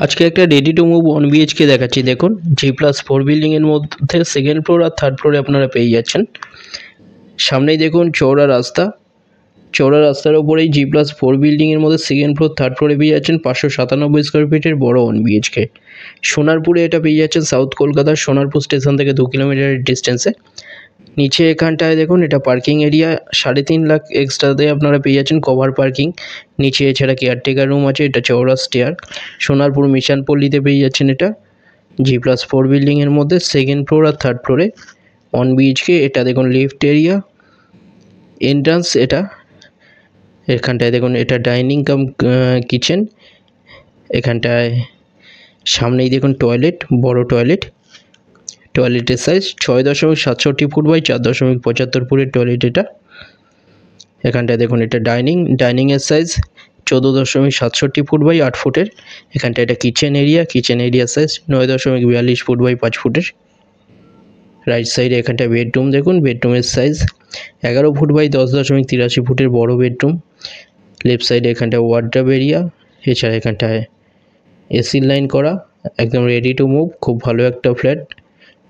আজকে একটা ready to move 1 BHK দেখাচ্ছি। দেখুন G+4 বিল্ডিং এর মধ্যে সেকেন্ড ফ্লোর আর থার্ড ফ্লোরে আপনারা পেয়ে যাচ্ছেন। সামনেই দেখুন চওড়া রাস্তার উপরেই G+4 বিল্ডিং এর মধ্যে সেকেন্ড ফ্লোর থার্ড ফ্লোরে পেয়ে যাচ্ছেন 597 স্কোয়ার ফিটের বড় 1 বিএইচকে। সোনারপুরে এটা পেয়ে যাচ্ছেন সাউথ কলকাতার সোনারপুর স্টেশন থেকে 2 কিলোমিটারের ডিস্টেন্সে। নিচে এখানটায় দেখুন এটা পার্কিং এরিয়া 3.5 লাখ এক্সট্রাতে আপনারা পেয়ে যাচ্ছেন কভার পার্কিং। নিচে এছাড়া কেয়ারটেকার রুম আছে, এটা চওড়া স্টেয়ার। সোনারপুর মিশন পল্লীতে পেয়ে যাচ্ছেন এটা G+4 বিল্ডিং এর মধ্যে সেকেন্ড ফ্লোর আর থার্ড ফ্লোরে 1 বিএইচকে। এটা দেখুন লিফট এরিয়া, এন্ট্রান্স এটা। এখানটায় দেখুন এটা ডাইনিং কাম কিচেন। এখানটায় সামনেই দেখুন টয়লেট, বড় টয়লেটের সাইজ 6.67 ফুট বাই 4.75 ফুটের টয়লেট এটা। এখানটায় দেখুন এটা ডাইনিংয়ের সাইজ 14.67 ফুট বাই 8 ফুটের। এখানটা এটা kitchen area size 9.42 feet by 5 ফুটের। রাইট সাইডে এখানটা বেডরুম দেখুন, বেডরুমের সাইজ 11 ফুট বাই 10.83 ফুটের বড় বেডরুম। লেফট সাইডে এখানটা ওয়ার্ডরোব এরিয়া, এছাড়া এখানটায় এসি লাইন করা, একদম রেডি টু মুভ। খুব ভালো একটা ফ্ল্যাট,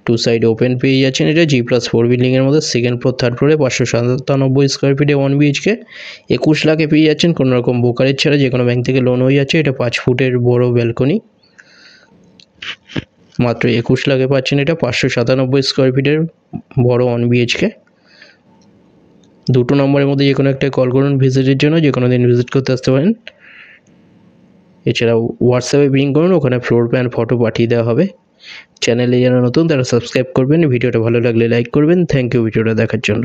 2 সাইড ওপেন পেয়ে যাচ্ছেন। এটা G+4 বিল্ডিং এর মধ্যে সেকেন্ড ফ্লোর থার্ড ফ্লোরে 597 স্কোয়ার ফিটে 1 বিএইচকে 21 লাখে পেয়ে যাচ্ছেন। কোনো রকম ব্রোকারেজ ছাড়া, যে কোনো ব্যাংক থেকে লোন হয়ে যাচ্ছে। এটা 5 ফুটের বড় ব্যালকনি, মাত্র 21 লাখে পাচ্ছেন। এটা 597 স্কোয়ার ফিটের বড় 1 বিএইচকে। দুটো নম্বরের মধ্যে যে কোনো একটা কল করুন ভিজিটের জন্য, যে কোনো দিন ভিজিট করতে আসতে পারেন। এছাড়াও হোয়াটসঅ্যাপে পিং করুন, ওখানে ফ্লোর প্ল্যান ফটো পাঠিয়ে দেওয়া হবে। চ্যানেলে যারা নতুন তারা সাবস্ক্রাইব করবেন। ভিডিওটা ভালো লাগলে লাইক করবেন। থ্যাংক ইউ ভিডিওটা দেখার জন্য।